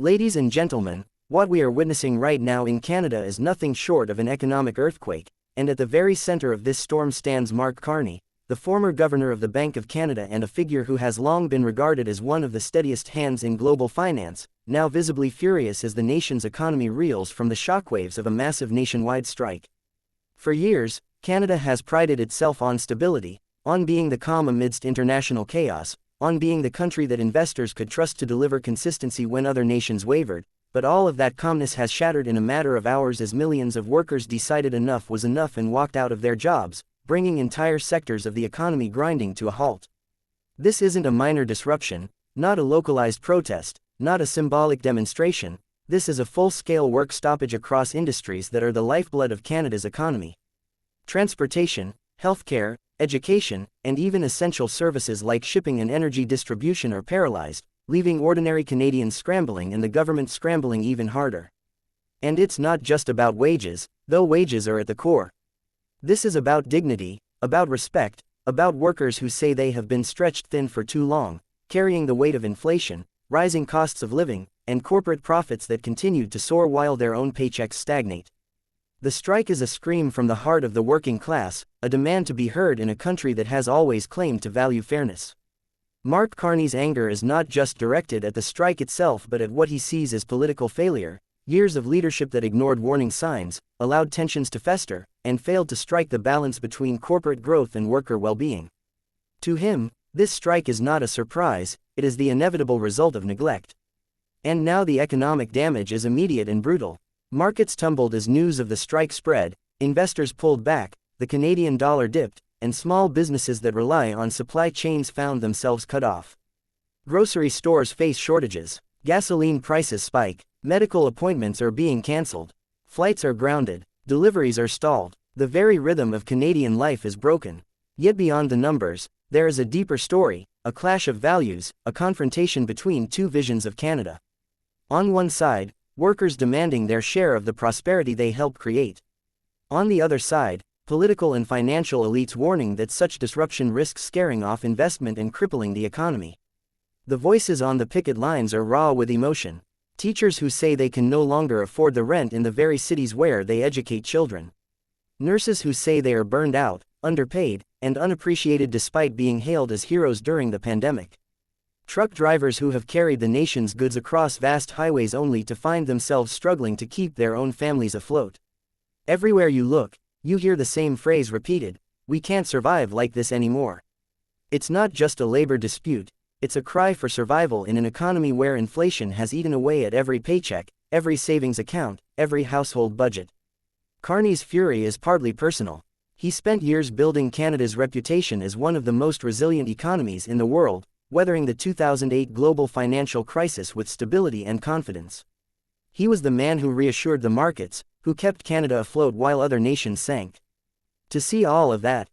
Ladies and gentlemen, what we are witnessing right now in Canada is nothing short of an economic earthquake, and at the very center of this storm stands Mark Carney, the former governor of the Bank of Canada and a figure who has long been regarded as one of the steadiest hands in global finance, now visibly furious as the nation's economy reels from the shockwaves of a massive nationwide strike. For years, Canada has prided itself on stability, on being the calm amidst international chaos, on being the country that investors could trust to deliver consistency when other nations wavered, but all of that calmness has shattered in a matter of hours as millions of workers decided enough was enough and walked out of their jobs, bringing entire sectors of the economy grinding to a halt. This isn't a minor disruption, not a localized protest, not a symbolic demonstration. This is a full-scale work stoppage across industries that are the lifeblood of Canada's economy. Transportation, healthcare, education, and even essential services like shipping and energy distribution are paralyzed, leaving ordinary Canadians scrambling and the government scrambling even harder. And it's not just about wages, though wages are at the core. This is about dignity, about respect, about workers who say they have been stretched thin for too long, carrying the weight of inflation, rising costs of living, and corporate profits that continue to soar while their own paychecks stagnate. The strike is a scream from the heart of the working class, a demand to be heard in a country that has always claimed to value fairness. Mark Carney's anger is not just directed at the strike itself but at what he sees as political failure, years of leadership that ignored warning signs, allowed tensions to fester, and failed to strike the balance between corporate growth and worker well-being. To him, this strike is not a surprise, it is the inevitable result of neglect. And now the economic damage is immediate and brutal. Markets tumbled as news of the strike spread, investors pulled back, the Canadian dollar dipped, and small businesses that rely on supply chains found themselves cut off. Grocery stores face shortages, gasoline prices spike, medical appointments are being cancelled, flights are grounded, deliveries are stalled, the very rhythm of Canadian life is broken. Yet beyond the numbers, there is a deeper story, a clash of values, a confrontation between two visions of Canada. On one side, workers demanding their share of the prosperity they help create. On the other side, political and financial elites warning that such disruption risks scaring off investment and crippling the economy. The voices on the picket lines are raw with emotion. Teachers who say they can no longer afford the rent in the very cities where they educate children. Nurses who say they are burned out, underpaid, and unappreciated despite being hailed as heroes during the pandemic. Truck drivers who have carried the nation's goods across vast highways only to find themselves struggling to keep their own families afloat. Everywhere you look, you hear the same phrase repeated: "We can't survive like this anymore." It's not just a labor dispute, it's a cry for survival in an economy where inflation has eaten away at every paycheck, every savings account, every household budget. Carney's fury is partly personal. He spent years building Canada's reputation as one of the most resilient economies in the world, weathering the 2008 global financial crisis with stability and confidence. He was the man who reassured the markets, who kept Canada afloat while other nations sank. To see all of that,